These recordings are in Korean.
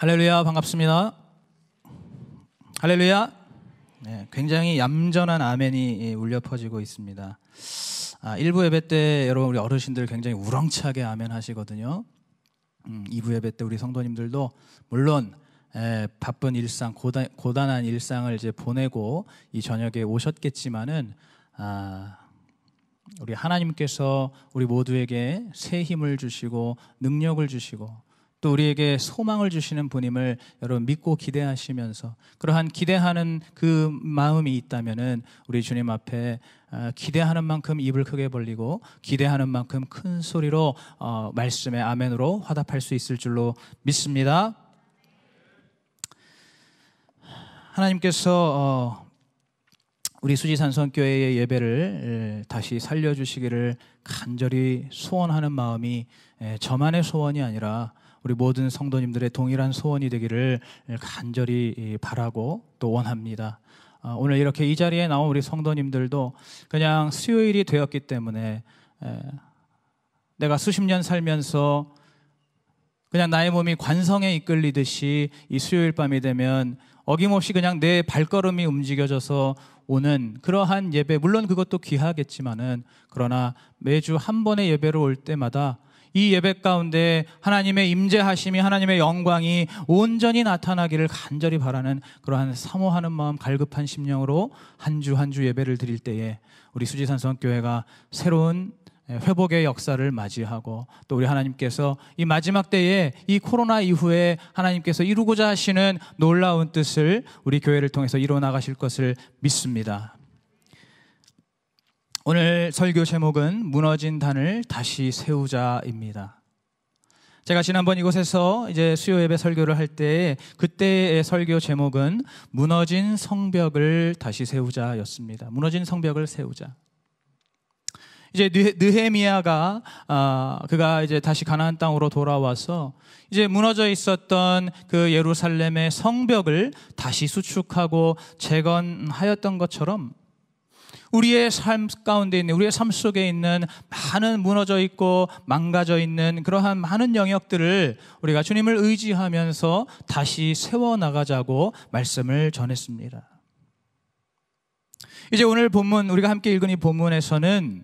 할렐루야, 반갑습니다. 할렐루야. 네, 굉장히 얌전한 아멘이 울려 퍼지고 있습니다. 1부 예배 때 여러분 우리 어르신들 굉장히 우렁차게 아멘 하시거든요. 2부 예배 때 우리 성도님들도 물론 바쁜 일상, 고단한 일상을 이제 보내고 이 저녁에 오셨겠지만은 우리 하나님께서 우리 모두에게 새 힘을 주시고 능력을 주시고 또 우리에게 소망을 주시는 분임을 여러분 믿고 기대하시면서 그러한 기대하는 그 마음이 있다면은 우리 주님 앞에 기대하는 만큼 입을 크게 벌리고 기대하는 만큼 큰 소리로 말씀의 아멘으로 화답할 수 있을 줄로 믿습니다. 하나님께서 우리 수지산성교회의 예배를 다시 살려주시기를 간절히 소원하는 마음이 저만의 소원이 아니라 우리 모든 성도님들의 동일한 소원이 되기를 간절히 바라고 또 원합니다. 오늘 이렇게 이 자리에 나온 우리 성도님들도 그냥 수요일이 되었기 때문에 내가 수십 년 살면서 그냥 나의 몸이 관성에 이끌리듯이 이 수요일 밤이 되면 어김없이 그냥 내 발걸음이 움직여져서 오는 그러한 예배, 물론 그것도 귀하겠지만은 그러나 매주 한 번의 예배로 올 때마다 이 예배 가운데 하나님의 임재하심이, 하나님의 영광이 온전히 나타나기를 간절히 바라는 그러한 사모하는 마음, 갈급한 심령으로 한 주 한 주 예배를 드릴 때에 우리 수지산성교회가 새로운 회복의 역사를 맞이하고 또 우리 하나님께서 이 마지막 때에 이 코로나 이후에 하나님께서 이루고자 하시는 놀라운 뜻을 우리 교회를 통해서 이루어 나가실 것을 믿습니다. 오늘 설교 제목은 무너진 단을 다시 세우자입니다. 제가 지난번 이곳에서 이제 수요 예배 설교를 할 때 그때의 설교 제목은 무너진 성벽을 다시 세우자였습니다. 무너진 성벽을 세우자. 이제 느헤미야가 그가 이제 다시 가나안 땅으로 돌아와서 이제 무너져 있었던 그 예루살렘의 성벽을 다시 수축하고 재건하였던 것처럼 우리의 삶 가운데 있는, 우리의 삶 속에 있는 많은 무너져 있고 망가져 있는 그러한 많은 영역들을 우리가 주님을 의지하면서 다시 세워나가자고 말씀을 전했습니다. 이제 오늘 본문, 우리가 함께 읽은 이 본문에서는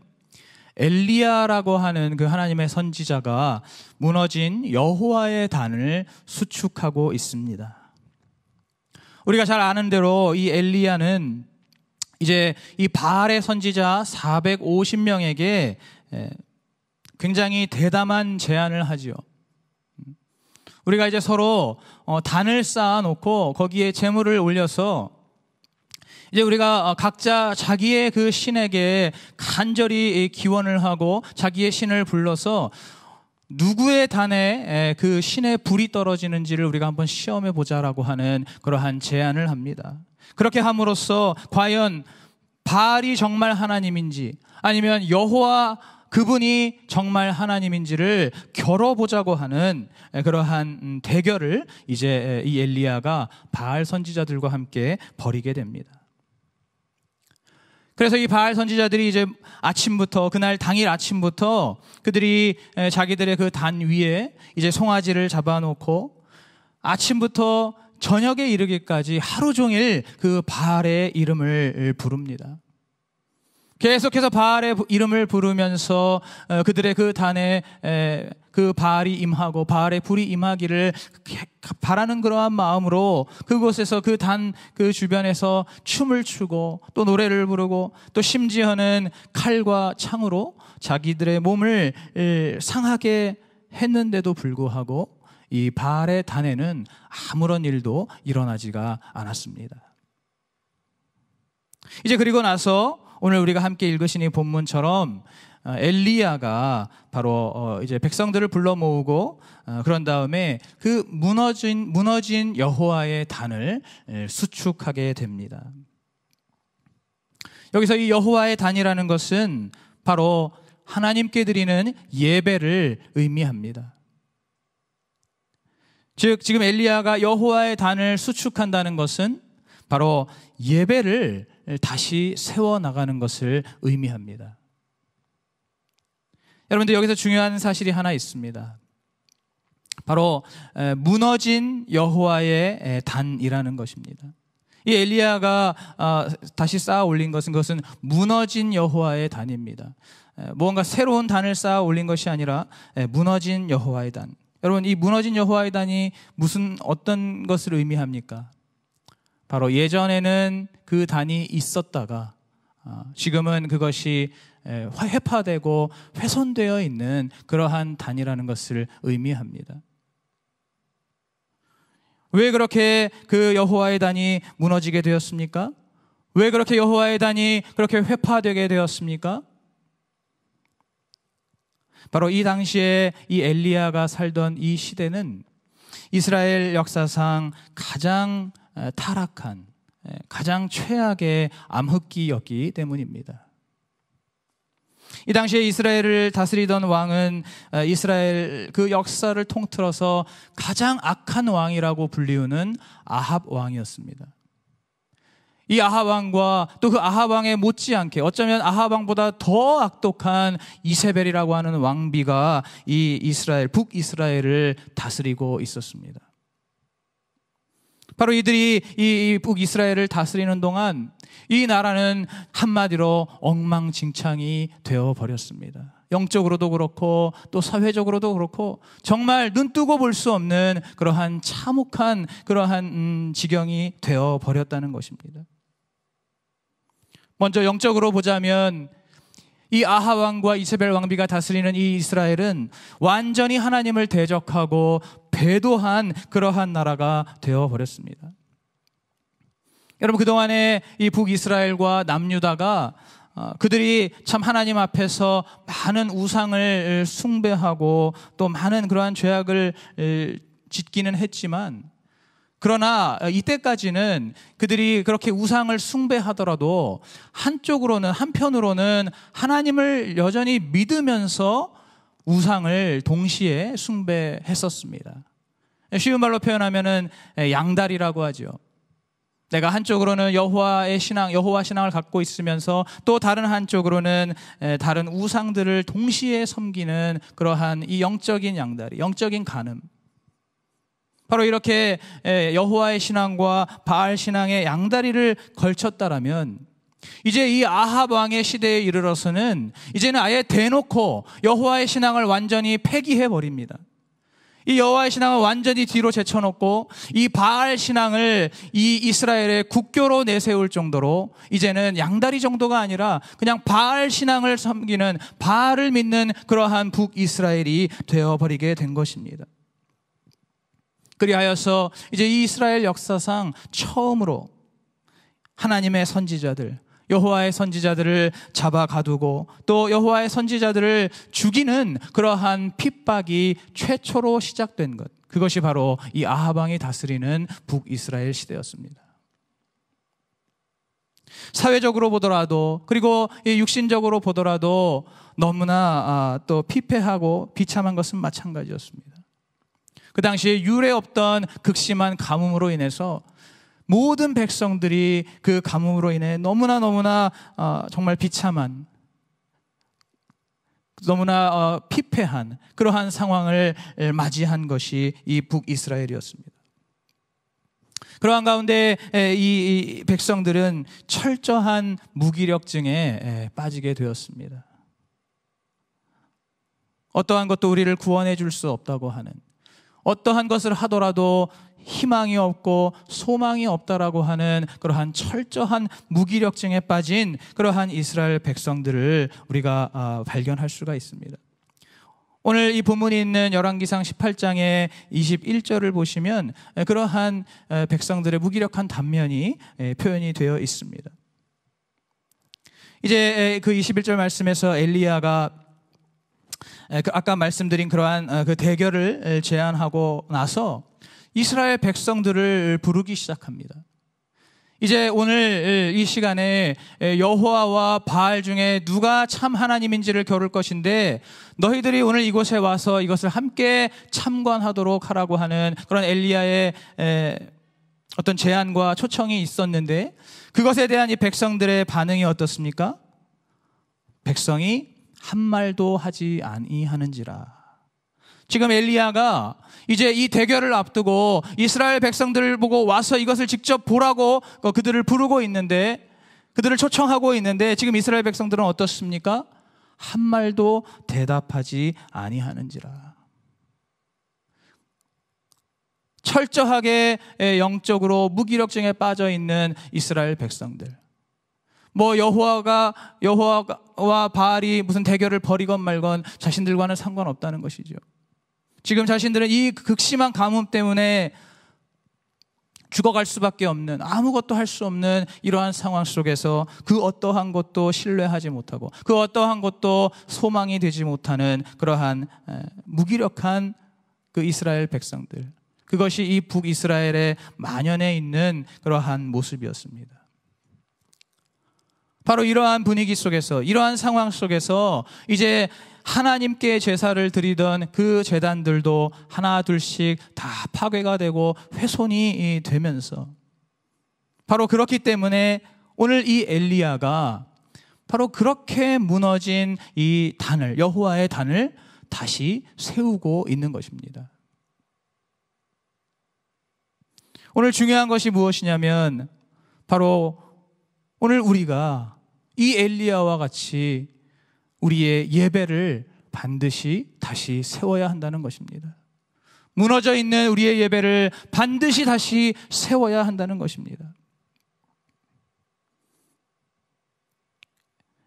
엘리야라고 하는 그 하나님의 선지자가 무너진 여호와의 단을 수축하고 있습니다. 우리가 잘 아는 대로 이 엘리야는 이제 이 바알의 선지자 450명에게 굉장히 대담한 제안을 하지요. 우리가 이제 서로 단을 쌓아놓고 거기에 제물을 올려서 이제 우리가 각자 자기의 그 신에게 간절히 기원을 하고 자기의 신을 불러서 누구의 단에 그 신의 불이 떨어지는지를 우리가 한번 시험해 보자라고 하는 그러한 제안을 합니다. 그렇게 함으로써 과연 바알이 정말 하나님인지 아니면 여호와 그분이 정말 하나님인지를 겨뤄보자고 하는 그러한 대결을 이제 이 엘리야가 바알 선지자들과 함께 벌이게 됩니다. 그래서 이 바알 선지자들이 이제 아침부터, 그날 당일 아침부터 그들이 자기들의 그 단 위에 이제 송아지를 잡아놓고 아침부터 저녁에 이르기까지 하루 종일 그 바알의 이름을 부릅니다. 계속해서 바알의 이름을 부르면서 그들의 그 단에 그 바알이 임하고 바알의 불이 임하기를 바라는 그러한 마음으로 그곳에서 그 단 그 주변에서 춤을 추고 또 노래를 부르고 또 심지어는 칼과 창으로 자기들의 몸을 상하게 했는데도 불구하고 이 바알의 단에는 아무런 일도 일어나지가 않았습니다. 이제 그리고 나서 오늘 우리가 함께 읽으신 이 본문처럼 엘리야가 바로 이제 백성들을 불러 모으고 그런 다음에 그 무너진 여호와의 단을 수축하게 됩니다. 여기서 이 여호와의 단이라는 것은 바로 하나님께 드리는 예배를 의미합니다. 즉 지금 엘리야가 여호와의 단을 수축한다는 것은 바로 예배를 다시 세워나가는 것을 의미합니다. 여러분들 여기서 중요한 사실이 하나 있습니다. 바로 무너진 여호와의 단이라는 것입니다. 이 엘리야가 다시 쌓아 올린 것은 그것은 무너진 여호와의 단입니다. 무언가 새로운 단을 쌓아 올린 것이 아니라 무너진 여호와의 단. 여러분, 이 무너진 여호와의 단이 어떤 것을 의미합니까? 바로 예전에는 그 단이 있었다가 지금은 그것이 회파되고 훼손되어 있는 그러한 단이라는 것을 의미합니다. 왜 그렇게 그 여호와의 단이 무너지게 되었습니까? 왜 그렇게 여호와의 단이 그렇게 회파되게 되었습니까? 바로 이 당시에 이 엘리야가 살던 이 시대는 이스라엘 역사상 가장 타락한, 가장 최악의 암흑기였기 때문입니다. 이 당시에 이스라엘을 다스리던 왕은 이스라엘 그 역사를 통틀어서 가장 악한 왕이라고 불리우는 아합 왕이었습니다. 이 아합 왕과 또 그 아합 왕에 못지않게 어쩌면 아합 왕보다 더 악독한 이세벨이라고 하는 왕비가 이 이스라엘, 북이스라엘을 다스리고 있었습니다. 바로 이들이 이 북이스라엘을 다스리는 동안 이 나라는 한마디로 엉망진창이 되어버렸습니다. 영적으로도 그렇고 또 사회적으로도 그렇고 정말 눈뜨고 볼 수 없는 그러한 참혹한 그러한 지경이 되어버렸다는 것입니다. 먼저 영적으로 보자면 이 아하 왕과 이세벨 왕비가 다스리는 이 이스라엘은 완전히 하나님을 대적하고 배도한 그러한 나라가 되어버렸습니다. 여러분, 그동안에 이 북이스라엘과 남유다가 그들이 참 하나님 앞에서 많은 우상을 숭배하고 또 많은 그러한 죄악을 짓기는 했지만, 그러나 이때까지는 그들이 그렇게 우상을 숭배하더라도 한편으로는 하나님을 여전히 믿으면서 우상을 동시에 숭배했었습니다. 쉬운 말로 표현하면은 양다리라고 하죠. 내가 한쪽으로는 여호와 신앙을 갖고 있으면서 또 다른 한쪽으로는 다른 우상들을 동시에 섬기는 그러한 이 영적인 양다리, 영적인 간음. 바로 이렇게 여호와의 신앙과 바알 신앙의 양다리를 걸쳤다라면 이제 이 아합 왕의 시대에 이르러서는 이제는 아예 대놓고 여호와의 신앙을 완전히 폐기해 버립니다. 이 여호와의 신앙을 완전히 뒤로 제쳐놓고 이 바알 신앙을 이 이스라엘의 국교로 내세울 정도로 이제는 양다리 정도가 아니라 그냥 바알 신앙을 섬기는, 바알을 믿는 그러한 북이스라엘이 되어버리게 된 것입니다. 그리하여서 이제 이 이스라엘 역사상 처음으로 하나님의 선지자들, 여호와의 선지자들을 잡아 가두고 또 여호와의 선지자들을 죽이는 그러한 핍박이 최초로 시작된 것, 그것이 바로 이 아합 왕이 다스리는 북이스라엘 시대였습니다. 사회적으로 보더라도 그리고 육신적으로 보더라도 너무나 또 피폐하고 비참한 것은 마찬가지였습니다. 그 당시에 유례 없던 극심한 가뭄으로 인해서 모든 백성들이 그 가뭄으로 인해 너무나 정말 비참한, 너무나 피폐한 그러한 상황을 맞이한 것이 이 북이스라엘이었습니다. 그러한 가운데 이 백성들은 철저한 무기력증에 빠지게 되었습니다. 어떠한 것도 우리를 구원해 줄 수 없다고 하는, 어떠한 것을 하더라도 희망이 없고 소망이 없다라고 하는 그러한 철저한 무기력증에 빠진 그러한 이스라엘 백성들을 우리가 발견할 수가 있습니다. 오늘 이 본문이 있는 열왕기상 18장의 21절을 보시면 그러한 백성들의 무기력한 단면이 표현이 되어 있습니다. 이제 그 21절 말씀에서 엘리야가 아까 말씀드린 그러한 그 대결을 제안하고 나서 이스라엘 백성들을 부르기 시작합니다. 이제 오늘 이 시간에 여호와와 바알 중에 누가 참 하나님인지를 겨룰 것인데 너희들이 오늘 이곳에 와서 이것을 함께 참관하도록 하라고 하는 그런 엘리야의 어떤 제안과 초청이 있었는데, 그것에 대한 이 백성들의 반응이 어떻습니까? 백성이 한 말도 하지 아니하는지라. 지금 엘리야가 이제 이 대결을 앞두고 이스라엘 백성들을 보고 와서 이것을 직접 보라고 그들을 부르고 있는데, 그들을 초청하고 있는데, 지금 이스라엘 백성들은 어떻습니까? 한 말도 대답하지 아니하는지라. 철저하게 영적으로 무기력증에 빠져 있는 이스라엘 백성들. 여호와와 바알이 무슨 대결을 벌이건 말건 자신들과는 상관없다는 것이죠. 지금 자신들은 이 극심한 가뭄 때문에 죽어갈 수밖에 없는, 아무것도 할 수 없는 이러한 상황 속에서 그 어떠한 것도 신뢰하지 못하고 그 어떠한 것도 소망이 되지 못하는 그러한 무기력한 그 이스라엘 백성들, 그것이 이 북이스라엘에 만연해 있는 그러한 모습이었습니다. 바로 이러한 분위기 속에서, 이러한 상황 속에서 이제 하나님께 제사를 드리던 그 제단들도 하나 둘씩 다 파괴가 되고 훼손이 되면서, 바로 그렇기 때문에 오늘 이 엘리야가 바로 그렇게 무너진 이 단을, 여호와의 단을 다시 세우고 있는 것입니다. 오늘 중요한 것이 무엇이냐면, 바로 오늘 우리가 이 엘리야와 같이 우리의 예배를 반드시 다시 세워야 한다는 것입니다. 무너져 있는 우리의 예배를 반드시 다시 세워야 한다는 것입니다.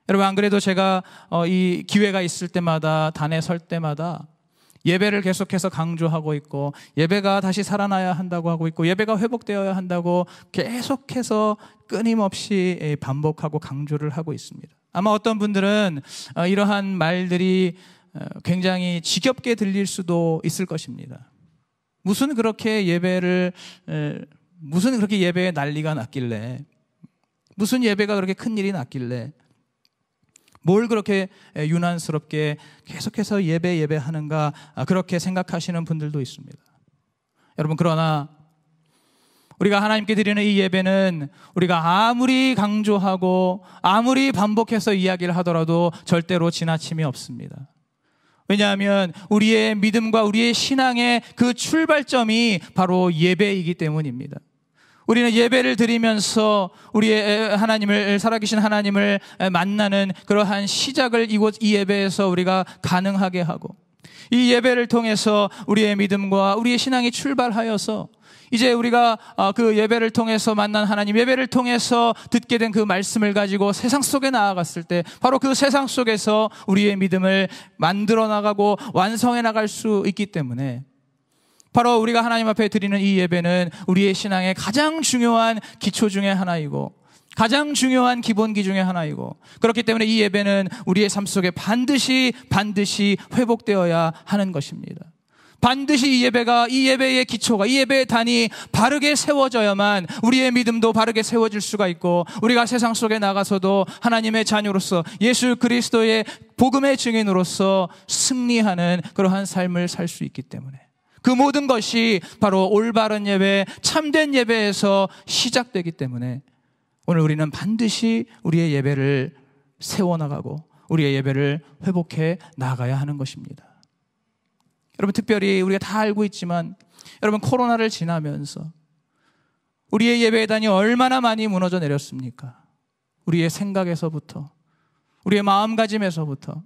여러분, 안 그래도 제가 이 기회가 있을 때마다, 단에 설 때마다 예배를 계속해서 강조하고 있고, 예배가 다시 살아나야 한다고 하고 있고, 예배가 회복되어야 한다고 계속해서 끊임없이 반복하고 강조를 하고 있습니다. 아마 어떤 분들은 이러한 말들이 굉장히 지겹게 들릴 수도 있을 것입니다. 무슨 그렇게 예배에 난리가 났길래, 무슨 예배가 그렇게 큰일이 났길래, 뭘 그렇게 유난스럽게 계속해서 예배하는가, 그렇게 생각하시는 분들도 있습니다. 여러분, 그러나 우리가 하나님께 드리는 이 예배는 우리가 아무리 강조하고 아무리 반복해서 이야기를 하더라도 절대로 지나침이 없습니다. 왜냐하면 우리의 믿음과 우리의 신앙의 그 출발점이 바로 예배이기 때문입니다. 우리는 예배를 드리면서 우리의 하나님을, 살아계신 하나님을 만나는 그러한 시작을 이 예배에서 우리가 가능하게 하고, 이 예배를 통해서 우리의 믿음과 우리의 신앙이 출발하여서 이제 우리가 그 예배를 통해서 만난 하나님, 예배를 통해서 듣게 된 그 말씀을 가지고 세상 속에 나아갔을 때, 바로 그 세상 속에서 우리의 믿음을 만들어 나가고 완성해 나갈 수 있기 때문에, 바로 우리가 하나님 앞에 드리는 이 예배는 우리의 신앙의 가장 중요한 기초 중에 하나이고, 가장 중요한 기본기 중에 하나이고, 그렇기 때문에 이 예배는 우리의 삶 속에 반드시 회복되어야 하는 것입니다. 반드시 이 예배의 기초가, 이 예배의 단이 바르게 세워져야만 우리의 믿음도 바르게 세워질 수가 있고, 우리가 세상 속에 나가서도 하나님의 자녀로서, 예수 그리스도의 복음의 증인으로서 승리하는 그러한 삶을 살 수 있기 때문에, 그 모든 것이 바로 올바른 예배, 참된 예배에서 시작되기 때문에 오늘 우리는 반드시 우리의 예배를 세워나가고 우리의 예배를 회복해 나가야 하는 것입니다. 여러분, 특별히 우리가 다 알고 있지만, 여러분, 코로나를 지나면서 우리의 예배의 단이 얼마나 많이 무너져 내렸습니까? 우리의 생각에서부터, 우리의 마음가짐에서부터,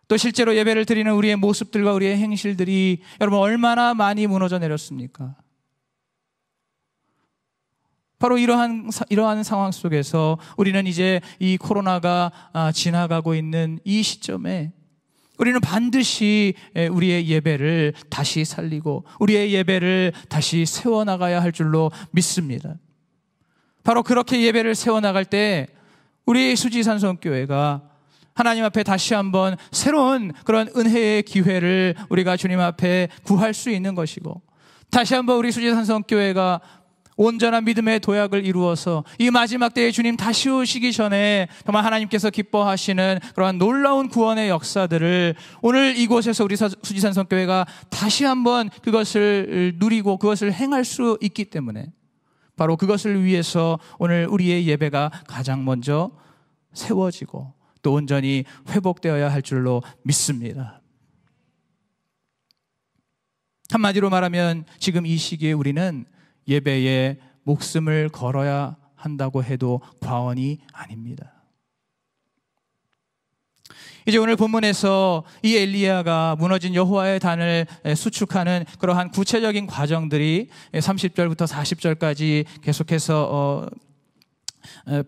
또 실제로 예배를 드리는 우리의 모습들과 우리의 행실들이 여러분 얼마나 많이 무너져 내렸습니까? 바로 이러한 상황 속에서 우리는 이제 이 코로나가 지나가고 있는 이 시점에 우리는 반드시 우리의 예배를 다시 살리고 우리의 예배를 다시 세워나가야 할 줄로 믿습니다. 바로 그렇게 예배를 세워나갈 때 우리 수지산성교회가 하나님 앞에 다시 한번 새로운 그런 은혜의 기회를 우리가 주님 앞에 구할 수 있는 것이고, 다시 한번 우리 수지산성교회가 온전한 믿음의 도약을 이루어서 이 마지막 때에 주님 다시 오시기 전에 정말 하나님께서 기뻐하시는 그러한 놀라운 구원의 역사들을 오늘 이곳에서 우리 수지산성교회가 다시 한번 그것을 누리고 그것을 행할 수 있기 때문에, 바로 그것을 위해서 오늘 우리의 예배가 가장 먼저 세워지고 또 온전히 회복되어야 할 줄로 믿습니다. 한마디로 말하면 지금 이 시기에 우리는 예배에 목숨을 걸어야 한다고 해도 과언이 아닙니다. 이제 오늘 본문에서 이 엘리야가 무너진 여호와의 단을 수축하는 그러한 구체적인 과정들이 30절부터 40절까지 계속해서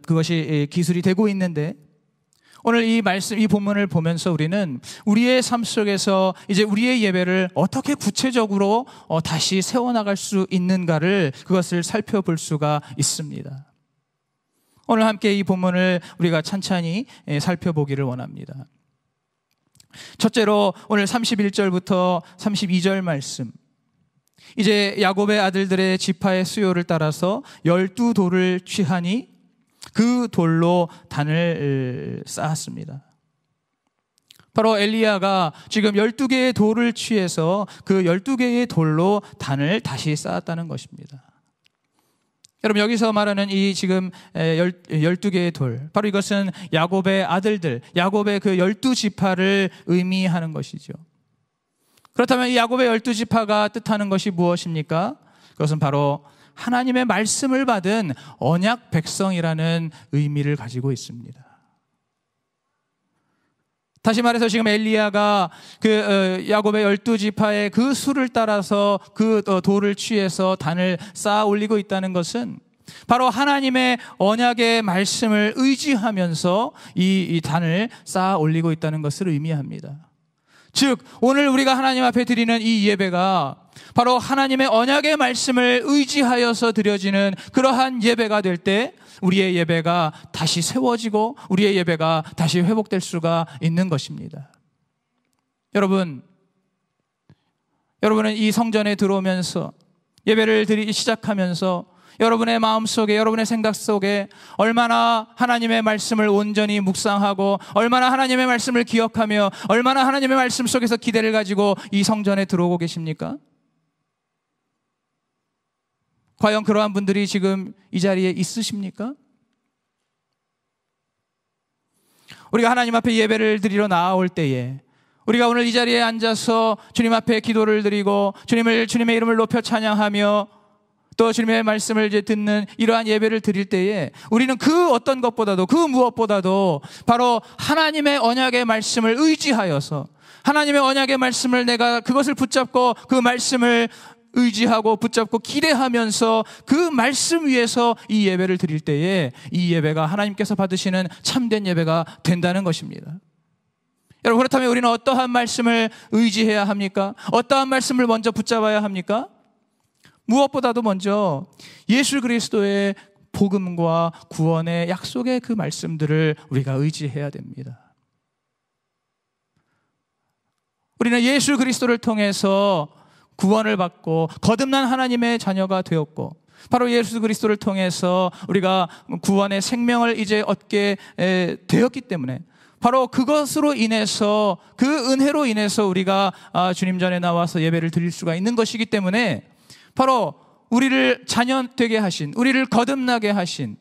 그것이 기술이 되고 있는데, 오늘 이 말씀, 이 본문을 보면서 우리는 우리의 삶 속에서 이제 우리의 예배를 어떻게 구체적으로 다시 세워나갈 수 있는가를, 그것을 살펴볼 수가 있습니다. 오늘 함께 이 본문을 우리가 찬찬히 살펴보기를 원합니다. 첫째로 오늘 31절부터 32절 말씀, 이제 야곱의 아들들의 지파의 수요를 따라서 12돌을 취하니 그 돌로 단을 쌓았습니다. 바로 엘리야가 지금 12개의 돌을 취해서 그 12개의 돌로 단을 다시 쌓았다는 것입니다. 여러분, 여기서 말하는 이 지금 12개의 돌, 바로 이것은 야곱의 아들들, 야곱의 그 12지파를 의미하는 것이죠. 그렇다면 이 야곱의 12지파가 뜻하는 것이 무엇입니까? 그것은 바로 하나님의 말씀을 받은 언약 백성이라는 의미를 가지고 있습니다. 다시 말해서 지금 엘리야가 그 야곱의 12지파의 그 수를 따라서 그 돌을 취해서 단을 쌓아 올리고 있다는 것은 바로 하나님의 언약의 말씀을 의지하면서 이 단을 쌓아 올리고 있다는 것을 의미합니다. 즉, 오늘 우리가 하나님 앞에 드리는 이 예배가 바로 하나님의 언약의 말씀을 의지하여서 드려지는 그러한 예배가 될 때 우리의 예배가 다시 세워지고 우리의 예배가 다시 회복될 수가 있는 것입니다. 여러분은 이 성전에 들어오면서 예배를 드리기 시작하면서 여러분의 마음속에, 여러분의 생각 속에 얼마나 하나님의 말씀을 온전히 묵상하고 얼마나 하나님의 말씀을 기억하며 얼마나 하나님의 말씀 속에서 기대를 가지고 이 성전에 들어오고 계십니까? 과연 그러한 분들이 지금 이 자리에 있으십니까? 우리가 하나님 앞에 예배를 드리러 나아올 때에, 우리가 오늘 이 자리에 앉아서 주님 앞에 기도를 드리고 주님의 이름을 높여 찬양하며 또 주님의 말씀을 이제 듣는 이러한 예배를 드릴 때에 우리는 그 어떤 것보다도, 그 무엇보다도 바로 하나님의 언약의 말씀을 의지하여서, 하나님의 언약의 말씀을 내가 그것을 붙잡고 그 말씀을 의지하고 붙잡고 기대하면서 그 말씀 위에서 이 예배를 드릴 때에 이 예배가 하나님께서 받으시는 참된 예배가 된다는 것입니다. 여러분, 그렇다면 우리는 어떠한 말씀을 의지해야 합니까? 어떠한 말씀을 먼저 붙잡아야 합니까? 무엇보다도 먼저 예수 그리스도의 복음과 구원의 약속의 그 말씀들을 우리가 의지해야 됩니다. 우리는 예수 그리스도를 통해서 구원을 받고 거듭난 하나님의 자녀가 되었고, 바로 예수 그리스도를 통해서 우리가 구원의 생명을 이제 얻게 되었기 때문에, 바로 그것으로 인해서, 그 은혜로 인해서 우리가 주님 전에 나와서 예배를 드릴 수가 있는 것이기 때문에, 바로 우리를 자녀 되게 하신, 우리를 거듭나게 하신,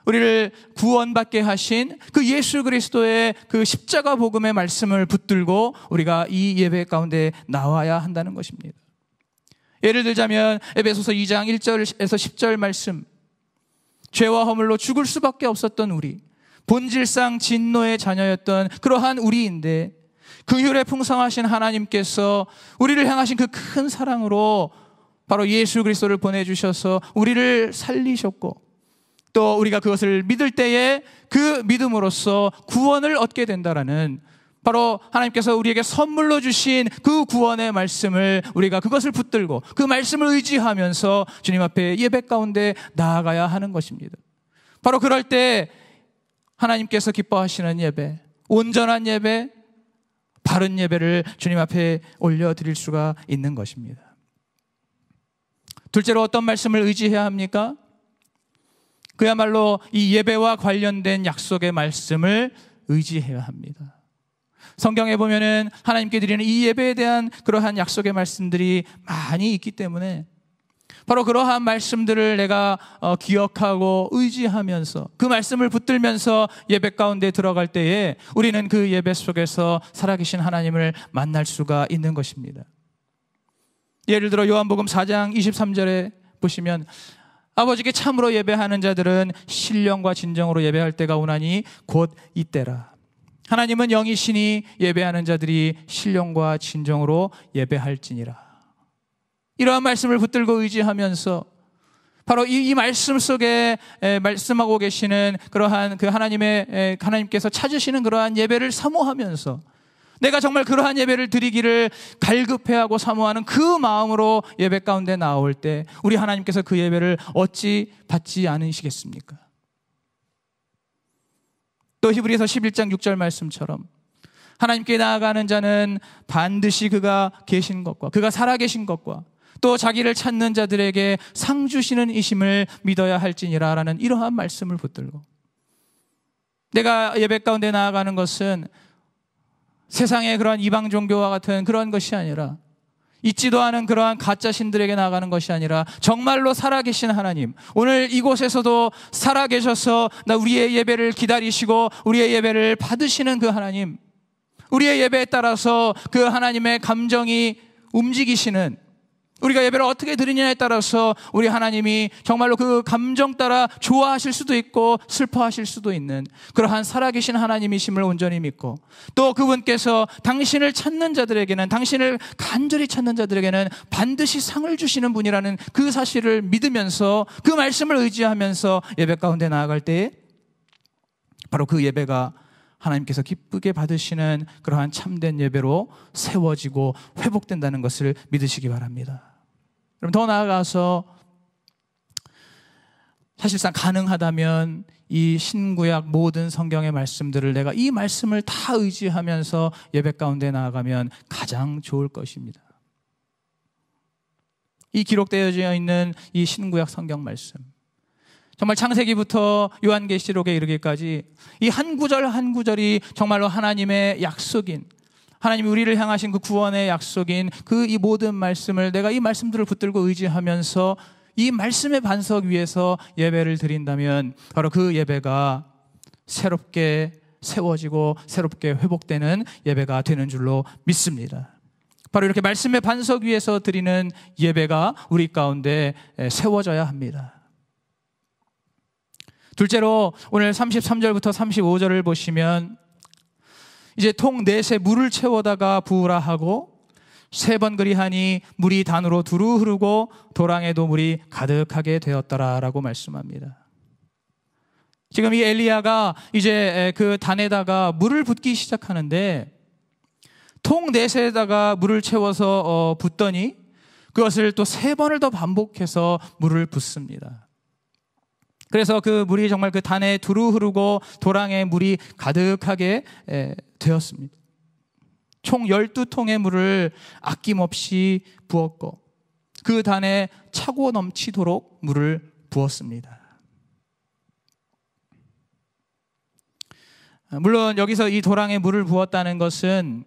우리를 구원받게 하신 그 예수 그리스도의 그 십자가 복음의 말씀을 붙들고 우리가 이 예배 가운데 나와야 한다는 것입니다. 예를 들자면 에베소서 2장 1절에서 10절 말씀, 죄와 허물로 죽을 수밖에 없었던 우리, 본질상 진노의 자녀였던 그러한 우리인데, 긍휼에 풍성하신 하나님께서 우리를 향하신 그 큰 사랑으로 바로 예수 그리스도를 보내주셔서 우리를 살리셨고, 또 우리가 그것을 믿을 때에 그 믿음으로써 구원을 얻게 된다라는, 바로 하나님께서 우리에게 선물로 주신 그 구원의 말씀을 우리가 그것을 붙들고 그 말씀을 의지하면서 주님 앞에 예배 가운데 나아가야 하는 것입니다. 바로 그럴 때 하나님께서 기뻐하시는 예배, 온전한 예배, 바른 예배를 주님 앞에 올려드릴 수가 있는 것입니다. 둘째로 어떤 말씀을 의지해야 합니까? 그야말로 이 예배와 관련된 약속의 말씀을 의지해야 합니다. 성경에 보면은 하나님께 드리는 이 예배에 대한 그러한 약속의 말씀들이 많이 있기 때문에 바로 그러한 말씀들을 내가 기억하고 의지하면서 그 말씀을 붙들면서 예배 가운데 들어갈 때에 우리는 그 예배 속에서 살아계신 하나님을 만날 수가 있는 것입니다. 예를 들어 요한복음 4장 23절에 보시면 아버지께 참으로 예배하는 자들은 신령과 진정으로 예배할 때가 오나니 곧 이때라. 하나님은 영이시니 예배하는 자들이 신령과 진정으로 예배할지니라. 이러한 말씀을 붙들고 의지하면서 바로 이 말씀 속에 말씀하고 계시는 그러한 그 하나님께서 찾으시는 그러한 예배를 사모하면서 내가 정말 그러한 예배를 드리기를 갈급해하고 사모하는 그 마음으로 예배 가운데 나올 때 우리 하나님께서 그 예배를 어찌 받지 않으시겠습니까? 또 히브리서 11장 6절 말씀처럼 하나님께 나아가는 자는 반드시 그가 계신 것과 그가 살아계신 것과 또 자기를 찾는 자들에게 상 주시는 이심을 믿어야 할지니라 라는 이러한 말씀을 붙들고 내가 예배 가운데 나아가는 것은 세상의 그러한 이방 종교와 같은 그런 것이 아니라 있지도 않은 그러한 가짜 신들에게 나아가는 것이 아니라 정말로 살아계신 하나님, 오늘 이곳에서도 살아계셔서 우리의 예배를 기다리시고 우리의 예배를 받으시는 그 하나님, 우리의 예배에 따라서 그 하나님의 감정이 움직이시는, 우리가 예배를 어떻게 드리냐에 따라서 우리 하나님이 정말로 그 감정 따라 좋아하실 수도 있고 슬퍼하실 수도 있는 그러한 살아계신 하나님이심을 온전히 믿고 또 그분께서 당신을 찾는 자들에게는, 당신을 간절히 찾는 자들에게는 반드시 상을 주시는 분이라는 그 사실을 믿으면서 그 말씀을 의지하면서 예배 가운데 나아갈 때에 바로 그 예배가 하나님께서 기쁘게 받으시는 그러한 참된 예배로 세워지고 회복된다는 것을 믿으시기 바랍니다. 그럼 더 나아가서 사실상 가능하다면 이 신구약 모든 성경의 말씀들을 내가 이 말씀을 다 의지하면서 예배 가운데 나아가면 가장 좋을 것입니다. 이 기록되어져 있는 이 신구약 성경 말씀, 정말 창세기부터 요한계시록에 이르기까지 이 한 구절 한 구절이 정말로 하나님의 약속인, 하나님이 우리를 향하신 그 구원의 약속인 그 이 모든 말씀을 내가 이 말씀들을 붙들고 의지하면서 이 말씀의 반석 위에서 예배를 드린다면 바로 그 예배가 새롭게 세워지고 새롭게 회복되는 예배가 되는 줄로 믿습니다. 바로 이렇게 말씀의 반석 위에서 드리는 예배가 우리 가운데 세워져야 합니다. 둘째로 오늘 33절부터 35절을 보시면 이제 통 넷에 물을 채워다가 부으라 하고 3번 그리하니 물이 단으로 두루 흐르고 도랑에도 물이 가득하게 되었더라라고 말씀합니다. 지금 이 엘리야가 이제 그 단에다가 물을 붓기 시작하는데 통 넷에다가 물을 채워서 붓더니 그것을 또 3번을 더 반복해서 물을 붓습니다. 그래서 그 물이 정말 그 단에 두루 흐르고 도랑에 물이 가득하게 되었습니다. 총 12통의 물을 아낌없이 부었고 그 단에 차고 넘치도록 물을 부었습니다. 물론 여기서 이 도랑에 물을 부었다는 것은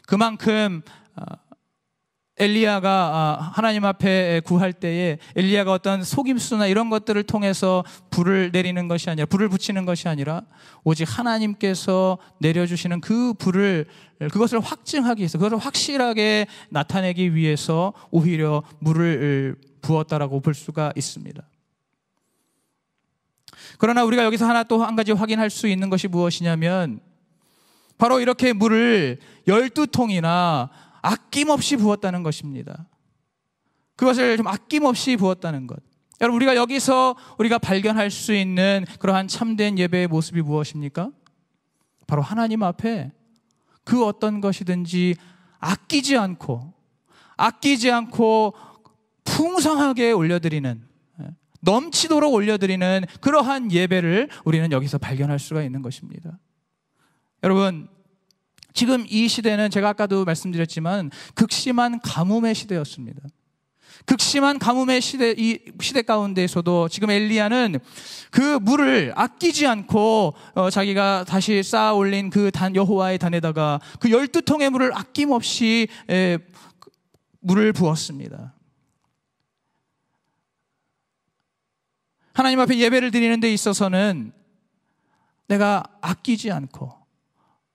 그만큼 엘리야가 하나님 앞에 구할 때에 엘리야가 어떤 속임수나 이런 것들을 통해서 불을 내리는 것이 아니라, 불을 붙이는 것이 아니라 오직 하나님께서 내려주시는 그 불을, 그것을 확증하기 위해서, 그것을 확실하게 나타내기 위해서 오히려 물을 부었다라고 볼 수가 있습니다. 그러나 우리가 여기서 하나 또 한 가지 확인할 수 있는 것이 무엇이냐면 바로 이렇게 물을 12통이나 아낌없이 부었다는 것입니다. 그것을 좀 아낌없이 부었다는 것. 여러분, 우리가 여기서 우리가 발견할 수 있는 그러한 참된 예배의 모습이 무엇입니까? 바로 하나님 앞에 그 어떤 것이든지 아끼지 않고 풍성하게 올려드리는, 넘치도록 올려드리는 그러한 예배를 우리는 여기서 발견할 수가 있는 것입니다. 여러분, 지금 이 시대는 제가 아까도 말씀드렸지만 극심한 가뭄의 시대였습니다. 극심한 가뭄의 시대, 이 시대 가운데에서도 지금 엘리야는 그 물을 아끼지 않고 자기가 다시 쌓아 올린 그 단, 여호와의 단에다가 그 12통의 물을 아낌없이 물을 부었습니다. 하나님 앞에 예배를 드리는 데 있어서는 내가 아끼지 않고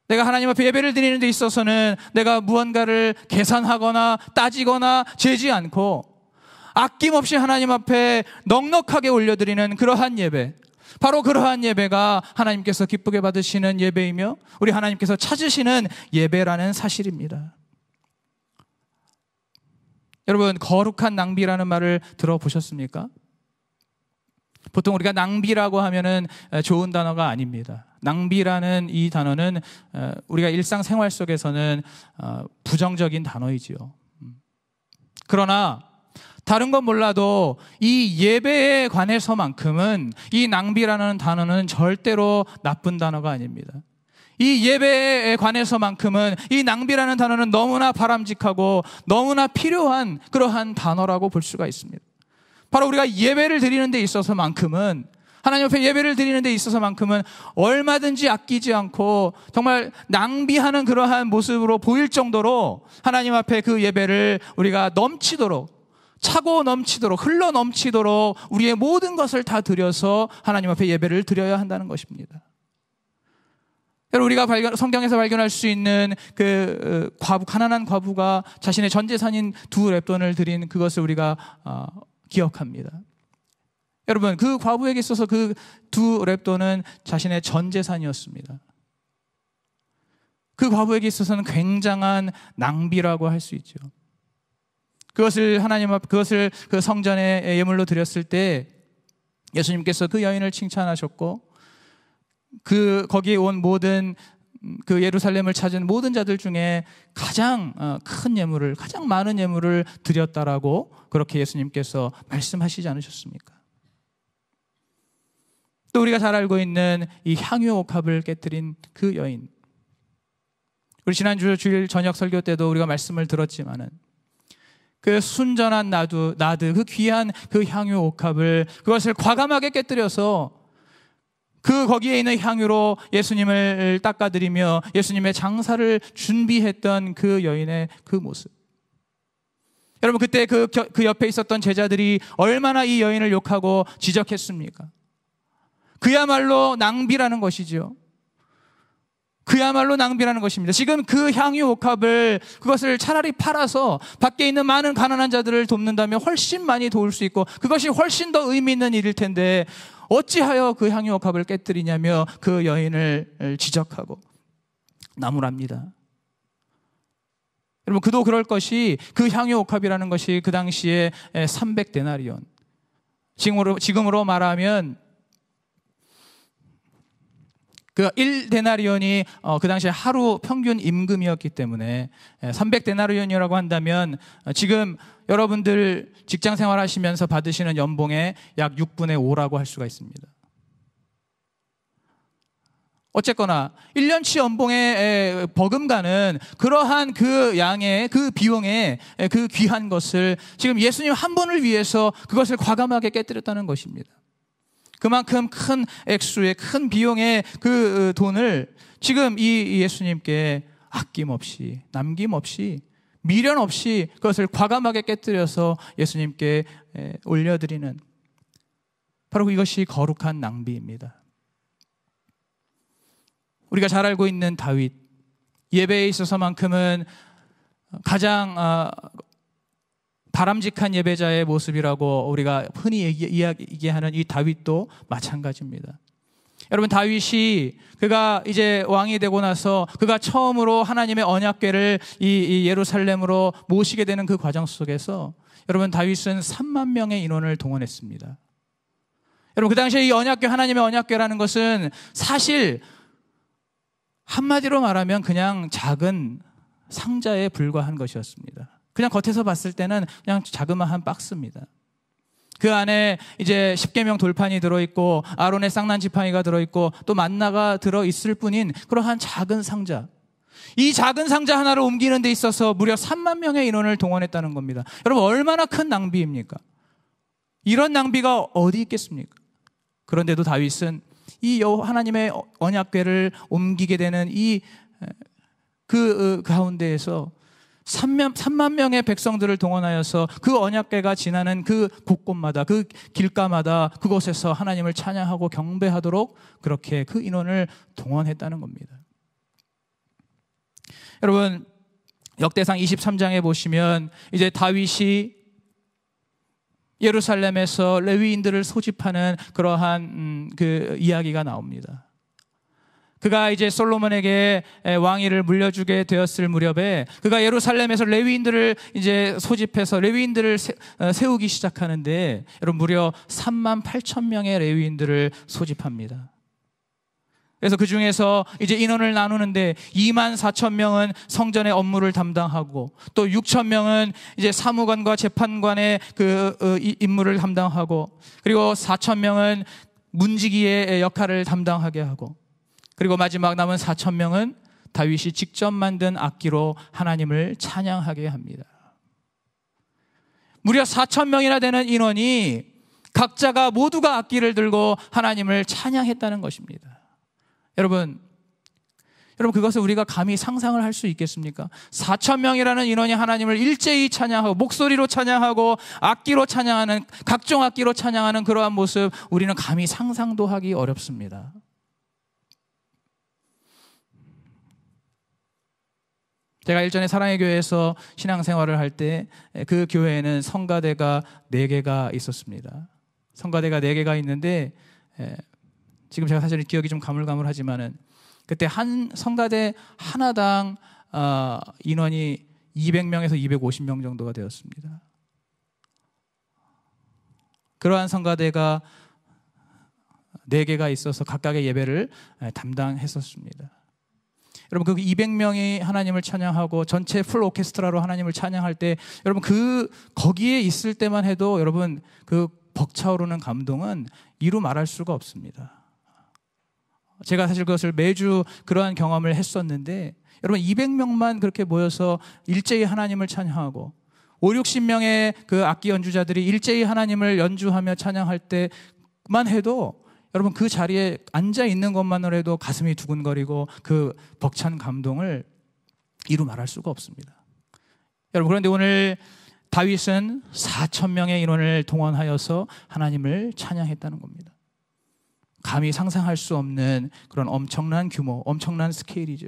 내가 하나님 앞에 예배를 드리는 데 있어서는 내가 무언가를 계산하거나 따지거나 재지 않고 아낌없이 하나님 앞에 넉넉하게 올려드리는 그러한 예배, 바로 그러한 예배가 하나님께서 기쁘게 받으시는 예배이며 우리 하나님께서 찾으시는 예배라는 사실입니다. 여러분, 거룩한 낭비라는 말을 들어보셨습니까? 보통 우리가 낭비라고 하면은 좋은 단어가 아닙니다. 낭비라는 이 단어는 우리가 일상생활 속에서는 부정적인 단어이지요. 그러나 다른 건 몰라도 이 예배에 관해서만큼은 이 낭비라는 단어는 절대로 나쁜 단어가 아닙니다. 이 예배에 관해서만큼은 이 낭비라는 단어는 너무나 바람직하고 너무나 필요한 그러한 단어라고 볼 수가 있습니다. 바로 우리가 예배를 드리는 데 있어서만큼은, 하나님 앞에 예배를 드리는 데 있어서만큼은 얼마든지 아끼지 않고 정말 낭비하는 그러한 모습으로 보일 정도로 하나님 앞에 그 예배를 우리가 넘치도록, 차고 넘치도록, 흘러 넘치도록 우리의 모든 것을 다 드려서 하나님 앞에 예배를 드려야 한다는 것입니다. 여러분, 우리가 성경에서 발견할 수 있는 그 가난한 과부가 자신의 전 재산인 2렙돈을 드린 그것을 우리가 기억합니다. 여러분, 그 과부에게 있어서 그 2렙돈은 자신의 전 재산이었습니다. 그 과부에게 있어서는 굉장한 낭비라고 할 수 있죠. 그것을 그것을 그 성전에 예물로 드렸을 때 예수님께서 그 여인을 칭찬하셨고, 거기에 온 모든 그 예루살렘을 찾은 모든 자들 중에 가장 큰 예물을, 가장 많은 예물을 드렸다라고 그렇게 예수님께서 말씀하시지 않으셨습니까? 또 우리가 잘 알고 있는 이 향유옥합을 깨뜨린 그 여인, 우리 지난주 주일 저녁 설교 때도 우리가 말씀을 들었지만은 그 순전한 나드, 그 귀한 그 향유옥합을, 그것을 과감하게 깨뜨려서 거기에 있는 향유로 예수님을 닦아드리며 예수님의 장사를 준비했던 그 여인의 그 모습. 여러분, 그때 그 옆에 있었던 제자들이 얼마나 이 여인을 욕하고 지적했습니까? 그야말로 낭비라는 것이죠. 그야말로 낭비라는 것입니다. 지금 그 향유옥합을, 그것을 차라리 팔아서 밖에 있는 많은 가난한 자들을 돕는다면 훨씬 많이 도울 수 있고 그것이 훨씬 더 의미 있는 일일 텐데 어찌하여 그 향유옥합을 깨뜨리냐며 그 여인을 지적하고 나무랍니다. 여러분, 그도 그럴 것이, 그 향유옥합이라는 것이 그 당시에 300데나리온, 지금으로 말하면 그 1데나리온이 그 당시에 하루 평균 임금이었기 때문에 300데나리온이라고 한다면 지금 여러분들 직장 생활하시면서 받으시는 연봉의 약 6분의 5라고 할 수가 있습니다. 어쨌거나 1년치 연봉의 버금가는 그러한 그 양의, 그 비용의 그 귀한 것을 지금 예수님 한 분을 위해서 그것을 과감하게 깨뜨렸다는 것입니다. 그만큼 큰 액수의, 큰 비용의 그 돈을 지금 이 예수님께 아낌없이, 남김없이, 미련 없이 그것을 과감하게 깨뜨려서 예수님께 올려드리는, 바로 이것이 거룩한 낭비입니다. 우리가 잘 알고 있는 다윗, 예배에 있어서만큼은 가장 바람직한 예배자의 모습이라고 우리가 흔히 얘기하는 이 다윗도 마찬가지입니다. 여러분, 다윗이 그가 이제 왕이 되고 나서 그가 처음으로 하나님의 언약궤를 이 예루살렘으로 모시게 되는 그 과정 속에서 여러분, 다윗은 3만 명의 인원을 동원했습니다. 여러분, 그 당시에 이 언약궤, 하나님의 언약궤라는 것은 사실 한마디로 말하면 그냥 작은 상자에 불과한 것이었습니다. 그냥 겉에서 봤을 때는 그냥 자그마한 박스입니다. 그 안에 이제 십계명 돌판이 들어있고 아론의 쌍난 지팡이가 들어있고 또 만나가 들어있을 뿐인 그러한 작은 상자. 이 작은 상자 하나를 옮기는 데 있어서 무려 3만 명의 인원을 동원했다는 겁니다. 여러분, 얼마나 큰 낭비입니까? 이런 낭비가 어디 있겠습니까? 그런데도 다윗은 이 하나님의 언약궤를 옮기게 되는 그 가운데에서 3만 명의 백성들을 동원하여서 그 언약궤가 지나는 그 곳곳마다, 그 길가마다 그곳에서 하나님을 찬양하고 경배하도록 그렇게 그 인원을 동원했다는 겁니다. 여러분, 역대상 23장에 보시면 이제 다윗이 예루살렘에서 레위인들을 소집하는 그러한 그 이야기가 나옵니다. 그가 이제 솔로몬에게 왕위를 물려주게 되었을 무렵에 그가 예루살렘에서 레위인들을 이제 소집해서 레위인들을 세우기 시작하는데, 여러분, 무려 38,000명의 레위인들을 소집합니다. 그래서 그 중에서 이제 인원을 나누는데 24,000명은 성전의 업무를 담당하고, 또 6,000명은 이제 사무관과 재판관의 그 임무를 담당하고, 그리고 4,000명은 문지기의 역할을 담당하게 하고, 그리고 마지막 남은 4,000명은 다윗이 직접 만든 악기로 하나님을 찬양하게 합니다. 무려 4,000명이나 되는 인원이 각자가 모두가 악기를 들고 하나님을 찬양했다는 것입니다. 여러분, 그것을 우리가 감히 상상을 할 수 있겠습니까? 4,000명이라는 인원이 하나님을 일제히 찬양하고, 목소리로 찬양하고, 악기로 찬양하는, 각종 악기로 찬양하는 그러한 모습, 우리는 감히 상상도 하기 어렵습니다. 제가 일전에 사랑의 교회에서 신앙생활을 할 때 그 교회에는 성가대가 4개가 있었습니다. 성가대가 4개가 있는데, 지금 제가 사실 기억이 좀 가물가물하지만은 그때 한 성가대 하나당 인원이 200명에서 250명 정도가 되었습니다. 그러한 성가대가 4개가 있어서 각각의 예배를 담당했었습니다. 여러분, 그 200명이 하나님을 찬양하고 전체 풀 오케스트라로 하나님을 찬양할 때, 여러분, 거기에 있을 때만 해도 여러분, 그 벅차오르는 감동은 이루 말할 수가 없습니다. 제가 사실 그것을 매주 그러한 경험을 했었는데, 여러분, 200명만 그렇게 모여서 일제히 하나님을 찬양하고 50-60명의 그 악기 연주자들이 일제히 하나님을 연주하며 찬양할 때만 해도 여러분, 그 자리에 앉아 있는 것만으로 해도 가슴이 두근거리고 그 벅찬 감동을 이루 말할 수가 없습니다. 여러분, 그런데 오늘 다윗은 4,000명의 인원을 동원하여서 하나님을 찬양했다는 겁니다. 감히 상상할 수 없는 그런 엄청난 규모, 엄청난 스케일이죠.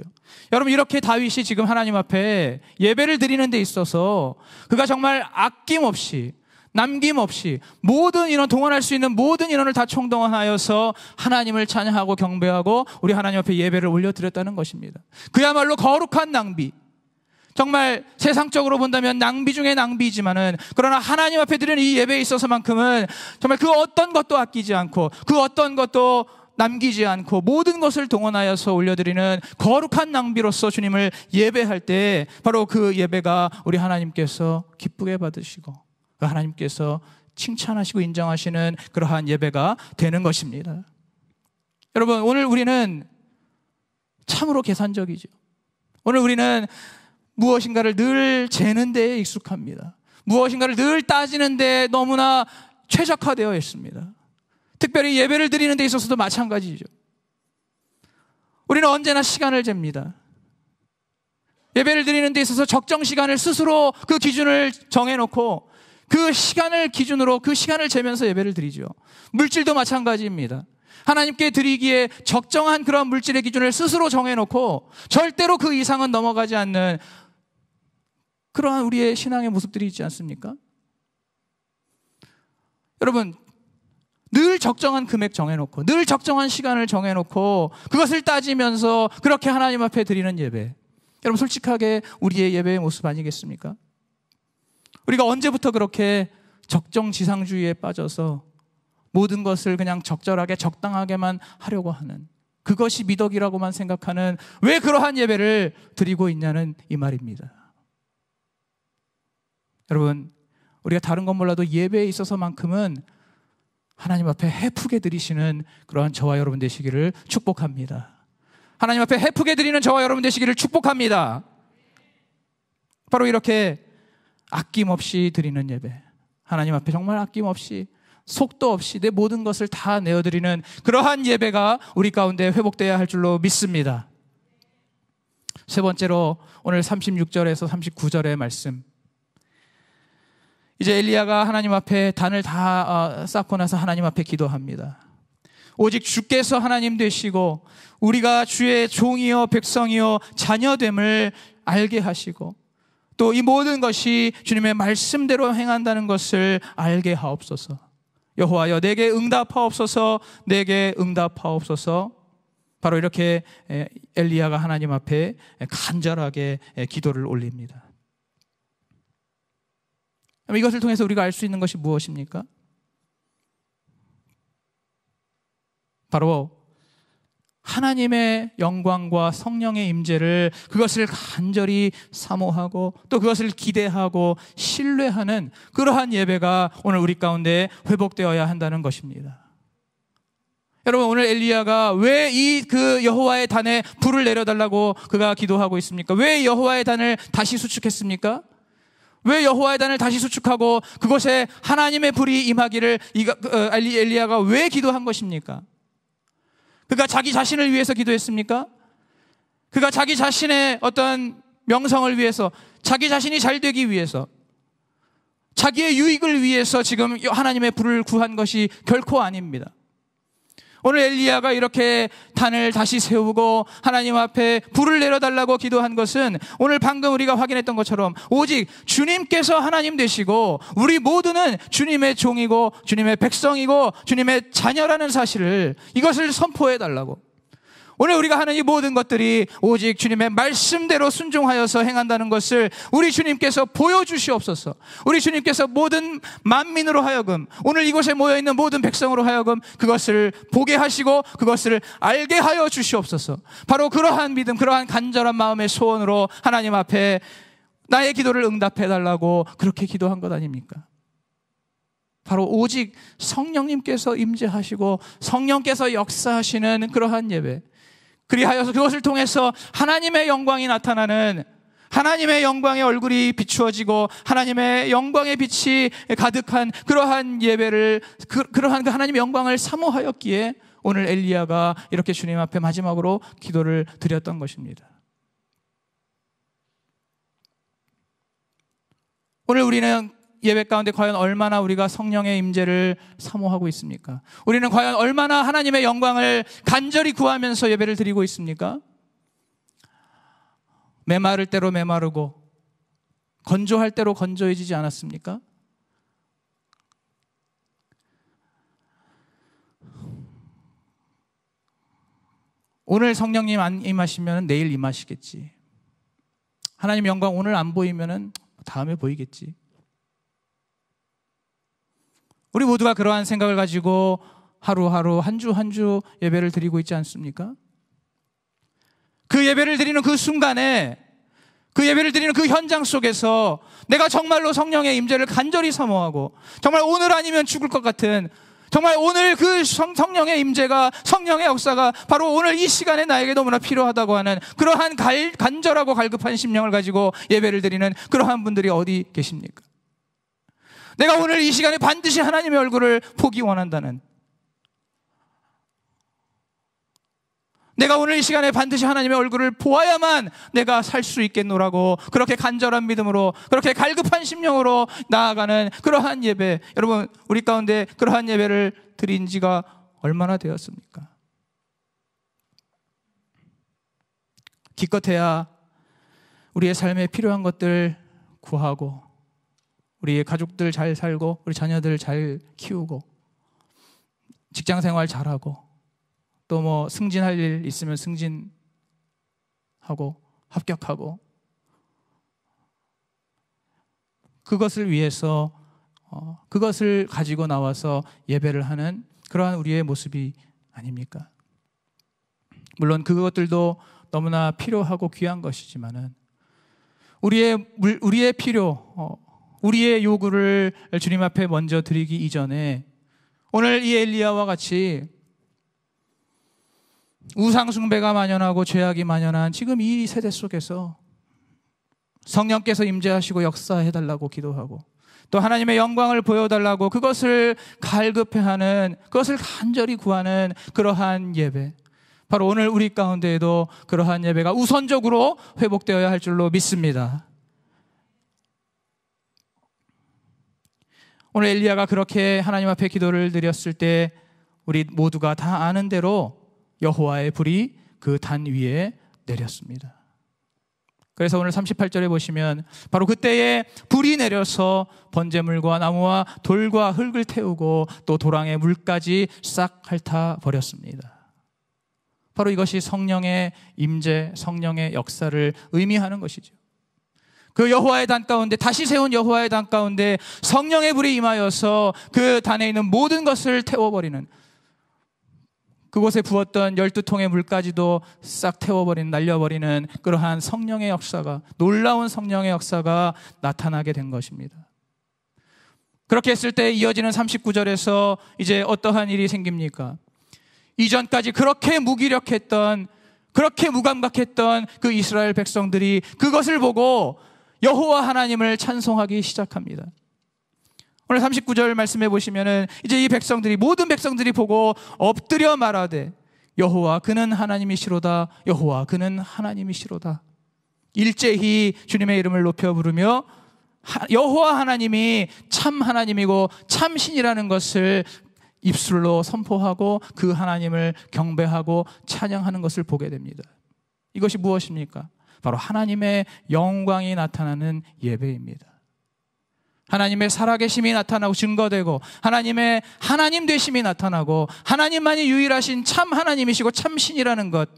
여러분, 이렇게 다윗이 지금 하나님 앞에 예배를 드리는 데 있어서 그가 정말 아낌없이, 남김없이 모든 인원, 동원할 수 있는 모든 인원을 다 총동원하여서 하나님을 찬양하고 경배하고 우리 하나님 앞에 예배를 올려드렸다는 것입니다. 그야말로 거룩한 낭비, 정말 세상적으로 본다면 낭비 중에 낭비이지만은, 그러나 하나님 앞에 드리는 이 예배에 있어서만큼은 정말 그 어떤 것도 아끼지 않고 그 어떤 것도 남기지 않고 모든 것을 동원하여서 올려드리는 거룩한 낭비로서 주님을 예배할 때, 바로 그 예배가 우리 하나님께서 기쁘게 받으시고 하나님께서 칭찬하시고 인정하시는 그러한 예배가 되는 것입니다. 여러분, 오늘 우리는 참으로 계산적이죠. 오늘 우리는 무엇인가를 늘 재는 데에 익숙합니다. 무엇인가를 늘 따지는 데에 너무나 최적화되어 있습니다. 특별히 예배를 드리는 데 있어서도 마찬가지죠. 우리는 언제나 시간을 잽니다. 예배를 드리는 데 있어서 적정 시간을 스스로 그 기준을 정해놓고 그 시간을 기준으로 그 시간을 재면서 예배를 드리죠. 물질도 마찬가지입니다. 하나님께 드리기에 적정한 그런 물질의 기준을 스스로 정해놓고 절대로 그 이상은 넘어가지 않는 그러한 우리의 신앙의 모습들이 있지 않습니까? 여러분, 늘 적정한 금액 정해놓고 늘 적정한 시간을 정해놓고 그것을 따지면서 그렇게 하나님 앞에 드리는 예배, 여러분, 솔직하게 우리의 예배의 모습 아니겠습니까? 우리가 언제부터 그렇게 적정지상주의에 빠져서 모든 것을 그냥 적절하게 적당하게만 하려고 하는, 그것이 미덕이라고만 생각하는, 왜 그러한 예배를 드리고 있냐는 이 말입니다. 여러분, 우리가 다른 건 몰라도 예배에 있어서만큼은 하나님 앞에 헤프게 드리시는 그러한 저와 여러분 되시기를 축복합니다. 하나님 앞에 헤프게 드리는 저와 여러분 되시기를 축복합니다. 바로 이렇게 아낌없이 드리는 예배, 하나님 앞에 정말 아낌없이 속도 없이 내 모든 것을 다 내어드리는 그러한 예배가 우리 가운데 회복되어야 할 줄로 믿습니다. 세 번째로 오늘 36절에서 39절의 말씀, 이제 엘리야가 하나님 앞에 단을 다 쌓고 나서 하나님 앞에 기도합니다. 오직 주께서 하나님 되시고 우리가 주의 종이요 백성이요 자녀됨을 알게 하시고 또 이 모든 것이 주님의 말씀대로 행한다는 것을 알게 하옵소서. 여호와여 내게 응답하옵소서. 내게 응답하옵소서. 바로 이렇게 엘리야가 하나님 앞에 간절하게 기도를 올립니다. 이것을 통해서 우리가 알 수 있는 것이 무엇입니까? 바로 하나님의 영광과 성령의 임재를 그것을 간절히 사모하고 또 그것을 기대하고 신뢰하는 그러한 예배가 오늘 우리 가운데 회복되어야 한다는 것입니다. 여러분, 오늘 엘리야가 왜 이 그 여호와의 단에 불을 내려달라고 그가 기도하고 있습니까? 왜 여호와의 단을 다시 수축했습니까? 왜 여호와의 단을 다시 수축하고 그곳에 하나님의 불이 임하기를 엘리야가 왜 기도한 것입니까? 그가 자기 자신을 위해서 기도했습니까? 그가 자기 자신의 어떤 명성을 위해서, 자기 자신이 잘 되기 위해서, 자기의 유익을 위해서 지금 하나님의 불을 구한 것이 결코 아닙니다. 오늘 엘리야가 이렇게 단을 다시 세우고 하나님 앞에 불을 내려달라고 기도한 것은 오늘 방금 우리가 확인했던 것처럼 오직 주님께서 하나님 되시고 우리 모두는 주님의 종이고 주님의 백성이고 주님의 자녀라는 사실을, 이것을 선포해달라고. 오늘 우리가 하는 이 모든 것들이 오직 주님의 말씀대로 순종하여서 행한다는 것을 우리 주님께서 보여주시옵소서. 우리 주님께서 모든 만민으로 하여금, 오늘 이곳에 모여있는 모든 백성으로 하여금 그것을 보게 하시고 그것을 알게 하여 주시옵소서. 바로 그러한 믿음, 그러한 간절한 마음의 소원으로 하나님 앞에 나의 기도를 응답해달라고 그렇게 기도한 것 아닙니까? 바로 오직 성령님께서 임재하시고 성령께서 역사하시는 그러한 예배, 그리하여서 그것을 통해서 하나님의 영광이 나타나는, 하나님의 영광의 얼굴이 비추어지고 하나님의 영광의 빛이 가득한 그러한 예배를, 그러한 그 하나님의 영광을 사모하였기에 오늘 엘리야가 이렇게 주님 앞에 마지막으로 기도를 드렸던 것입니다. 오늘 우리는 예배 가운데 과연 얼마나 우리가 성령의 임재를 사모하고 있습니까? 우리는 과연 얼마나 하나님의 영광을 간절히 구하면서 예배를 드리고 있습니까? 메마를 때로 메마르고 건조할 때로 건조해지지 않았습니까? 오늘 성령님 안 임하시면 내일 임하시겠지. 하나님 영광 오늘 안 보이면 다음에 보이겠지. 우리 모두가 그러한 생각을 가지고 하루하루 한 주 한 주 예배를 드리고 있지 않습니까? 그 예배를 드리는 그 순간에, 그 예배를 드리는 그 현장 속에서 내가 정말로 성령의 임재를 간절히 사모하고 정말 오늘 아니면 죽을 것 같은, 정말 오늘 그 성령의 임재가, 성령의 역사가 바로 오늘 이 시간에 나에게 너무나 필요하다고 하는 그러한 간절하고 갈급한 심령을 가지고 예배를 드리는 그러한 분들이 어디 계십니까? 내가 오늘 이 시간에 반드시 하나님의 얼굴을 보기 원한다는, 내가 오늘 이 시간에 반드시 하나님의 얼굴을 보아야만 내가 살 수 있겠노라고 그렇게 간절한 믿음으로, 그렇게 갈급한 심령으로 나아가는 그러한 예배, 여러분 우리 가운데 그러한 예배를 드린 지가 얼마나 되었습니까? 기껏해야 우리의 삶에 필요한 것들 구하고 우리의 가족들 잘 살고 우리 자녀들 잘 키우고 직장생활 잘하고 또 뭐 승진할 일 있으면 승진하고 합격하고, 그것을 위해서 그것을 가지고 나와서 예배를 하는 그러한 우리의 모습이 아닙니까? 물론 그것들도 너무나 필요하고 귀한 것이지만은 우리의 필요, 우리의 요구를 주님 앞에 먼저 드리기 이전에 오늘 이 엘리야와 같이 우상 숭배가 만연하고 죄악이 만연한 지금 이 세대 속에서 성령께서 임재하시고 역사해달라고 기도하고 또 하나님의 영광을 보여달라고 그것을 갈급해하는, 그것을 간절히 구하는 그러한 예배, 바로 오늘 우리 가운데에도 그러한 예배가 우선적으로 회복되어야 할 줄로 믿습니다. 오늘 엘리야가 그렇게 하나님 앞에 기도를 드렸을 때 우리 모두가 다 아는 대로 여호와의 불이 그 단 위에 내렸습니다. 그래서 오늘 38절에 보시면 바로 그때에 불이 내려서 번제물과 나무와 돌과 흙을 태우고 또 도랑의 물까지 싹 핥아 버렸습니다. 바로 이것이 성령의 임재, 성령의 역사를 의미하는 것이죠. 그 여호와의 단 가운데, 다시 세운 여호와의 단 가운데 성령의 불이 임하여서 그 단에 있는 모든 것을 태워버리는, 그곳에 부었던 12통의 물까지도 싹 태워버리는, 날려버리는 그러한 성령의 역사가, 놀라운 성령의 역사가 나타나게 된 것입니다. 그렇게 했을 때 이어지는 39절에서 이제 어떠한 일이 생깁니까? 이전까지 그렇게 무기력했던, 그렇게 무감각했던 그 이스라엘 백성들이 그것을 보고 여호와 하나님을 찬송하기 시작합니다. 오늘 39절 말씀해 보시면은 이제 이 백성들이, 모든 백성들이 보고 엎드려 말하되 여호와 그는 하나님이시로다, 여호와 그는 하나님이시로다. 일제히 주님의 이름을 높여 부르며 여호와 하나님이 참 하나님이고 참 신이라는 것을 입술로 선포하고 그 하나님을 경배하고 찬양하는 것을 보게 됩니다. 이것이 무엇입니까? 바로 하나님의 영광이 나타나는 예배입니다. 하나님의 살아계심이 나타나고 증거되고, 하나님의 하나님 되심이 나타나고, 하나님만이 유일하신 참 하나님이시고 참 신이라는 것,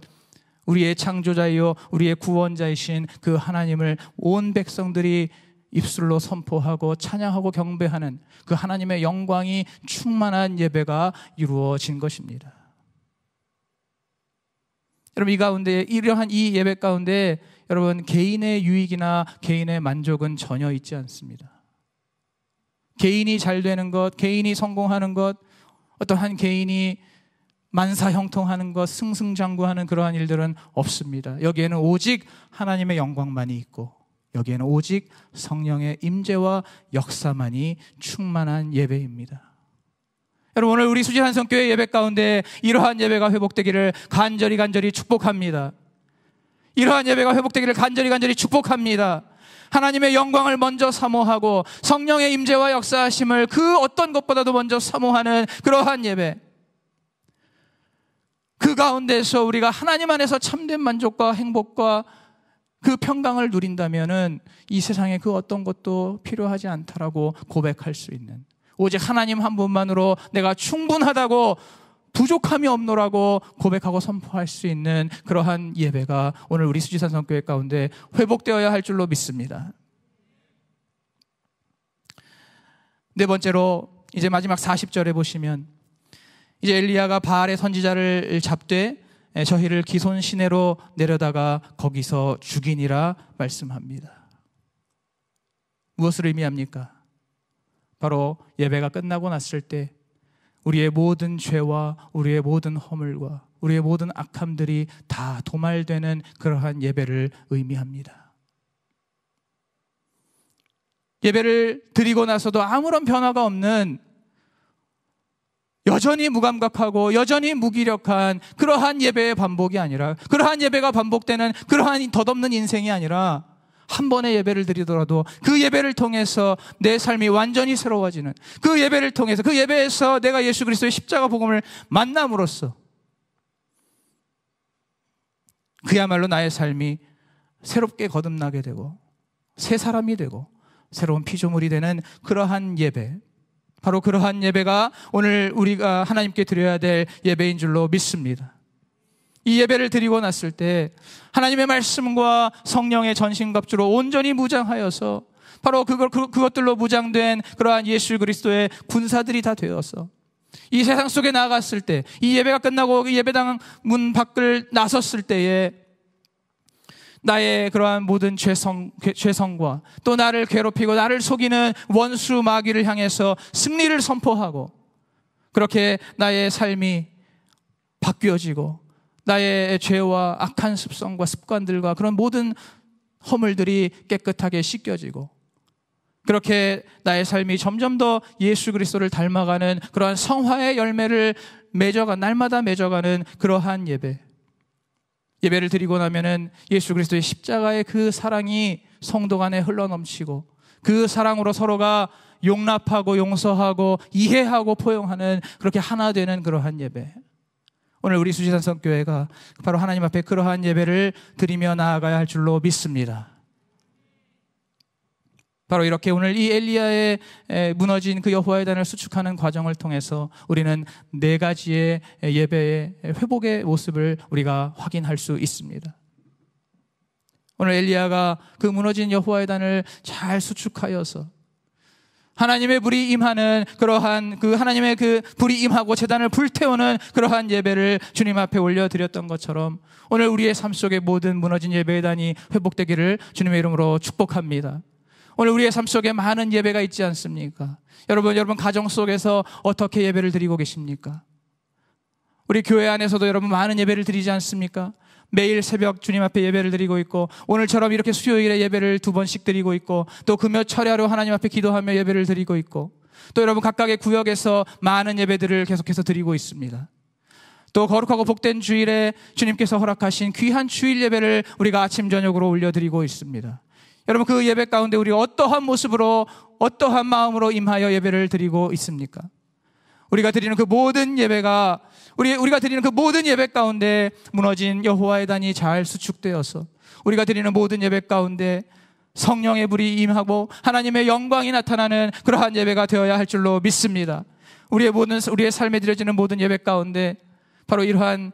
우리의 창조자이요 우리의 구원자이신 그 하나님을 온 백성들이 입술로 선포하고 찬양하고 경배하는 그 하나님의 영광이 충만한 예배가 이루어진 것입니다. 여러분, 이 가운데, 이러한 이 예배 가운데 여러분, 개인의 유익이나 개인의 만족은 전혀 있지 않습니다. 개인이 잘 되는 것, 개인이 성공하는 것, 어떤 한 개인이 만사형통하는 것, 승승장구하는 그러한 일들은 없습니다. 여기에는 오직 하나님의 영광만이 있고, 여기에는 오직 성령의 임재와 역사만이 충만한 예배입니다. 여러분, 오늘 우리 수지한성교회 예배 가운데 이러한 예배가 회복되기를 간절히 축복합니다. 이러한 예배가 회복되기를 간절히 축복합니다. 하나님의 영광을 먼저 사모하고 성령의 임재와 역사하심을 그 어떤 것보다도 먼저 사모하는 그러한 예배, 그 가운데서 우리가 하나님 안에서 참된 만족과 행복과 그 평강을 누린다면은 이 세상에 그 어떤 것도 필요하지 않다라고 고백할 수 있는, 오직 하나님 한 분만으로 내가 충분하다고, 부족함이 없노라고 고백하고 선포할 수 있는 그러한 예배가 오늘 우리 수지산성교회 가운데 회복되어야 할 줄로 믿습니다. 네 번째로, 이제 마지막 40절에 보시면 이제 엘리야가 바알의 선지자를 잡되 저희를 기손 시내로 내려다가 거기서 죽이니라 말씀합니다. 무엇을 의미합니까? 바로 예배가 끝나고 났을 때 우리의 모든 죄와 우리의 모든 허물과 우리의 모든 악함들이 다 도말되는 그러한 예배를 의미합니다. 예배를 드리고 나서도 아무런 변화가 없는, 여전히 무감각하고 여전히 무기력한 그러한 예배의 반복이 아니라, 그러한 예배가 반복되는 그러한 덧없는 인생이 아니라, 한 번의 예배를 드리더라도 그 예배를 통해서 내 삶이 완전히 새로워지는, 그 예배를 통해서, 그 예배에서 내가 예수 그리스도의 십자가 복음을 만남으로써 그야말로 나의 삶이 새롭게 거듭나게 되고 새 사람이 되고 새로운 피조물이 되는 그러한 예배, 바로 그러한 예배가 오늘 우리가 하나님께 드려야 될 예배인 줄로 믿습니다. 이 예배를 드리고 났을 때 하나님의 말씀과 성령의 전신갑주로 온전히 무장하여서 바로 그것들로 무장된 그러한 예수 그리스도의 군사들이 다 되어서 이 세상 속에 나아갔을 때, 이 예배가 끝나고 예배당 문 밖을 나섰을 때에 나의 그러한 모든 죄성과 또 나를 괴롭히고 나를 속이는 원수 마귀를 향해서 승리를 선포하고, 그렇게 나의 삶이 바뀌어지고 나의 죄와 악한 습성과 습관들과 그런 모든 허물들이 깨끗하게 씻겨지고, 그렇게 나의 삶이 점점 더 예수 그리스도를 닮아가는 그러한 성화의 열매를 날마다 맺어가는 그러한 예배를 드리고 나면은 예수 그리스도의 십자가의 그 사랑이 성도 간에 흘러넘치고 그 사랑으로 서로가 용납하고 용서하고 이해하고 포용하는 그렇게 하나 되는 그러한 예배. 오늘 우리 수지산성교회가 바로 하나님 앞에 그러한 예배를 드리며 나아가야 할 줄로 믿습니다. 바로 이렇게 오늘 이 엘리야의 무너진 그 여호와의 단을 수축하는 과정을 통해서 우리는 4가지의 예배의 회복의 모습을 우리가 확인할 수 있습니다. 오늘 엘리야가 그 무너진 여호와의 단을 잘 수축하여서 하나님의 불이 임하는 그러한 그 하나님의 그 불이 임하고 제단을 불태우는 그러한 예배를 주님 앞에 올려드렸던 것처럼 오늘 우리의 삶 속에 모든 무너진 예배의 단이 회복되기를 주님의 이름으로 축복합니다. 오늘 우리의 삶 속에 많은 예배가 있지 않습니까? 여러분 가정 속에서 어떻게 예배를 드리고 계십니까? 우리 교회 안에서도 여러분 많은 예배를 드리지 않습니까? 매일 새벽 주님 앞에 예배를 드리고 있고 오늘처럼 이렇게 수요일에 예배를 2번씩 드리고 있고 또 금요 철야로 하나님 앞에 기도하며 예배를 드리고 있고 또 여러분 각각의 구역에서 많은 예배들을 계속해서 드리고 있습니다. 또 거룩하고 복된 주일에 주님께서 허락하신 귀한 주일 예배를 우리가 아침 저녁으로 올려드리고 있습니다. 여러분 그 예배 가운데 우리 어떠한 모습으로 어떠한 마음으로 임하여 예배를 드리고 있습니까? 우리가 드리는 그 모든 예배가 우리가 드리는 그 모든 예배 가운데 무너진 여호와의 단이 잘 수축되어서 우리가 드리는 모든 예배 가운데 성령의 불이 임하고 하나님의 영광이 나타나는 그러한 예배가 되어야 할 줄로 믿습니다. 우리의 삶에 드려지는 모든 예배 가운데 바로 이러한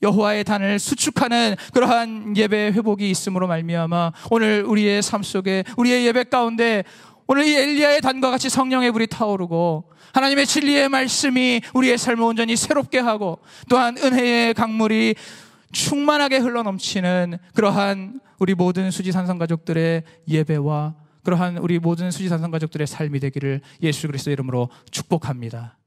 여호와의 단을 수축하는 그러한 예배 회복이 있음으로 말미암아 오늘 우리의 삶 속에 우리의 예배 가운데 오늘 이 엘리야의 단과 같이 성령의 불이 타오르고 하나님의 진리의 말씀이 우리의 삶을 온전히 새롭게 하고 또한 은혜의 강물이 충만하게 흘러넘치는 그러한 우리 모든 수지산성 가족들의 예배와 그러한 우리 모든 수지산성 가족들의 삶이 되기를 예수 그리스도의 이름으로 축복합니다.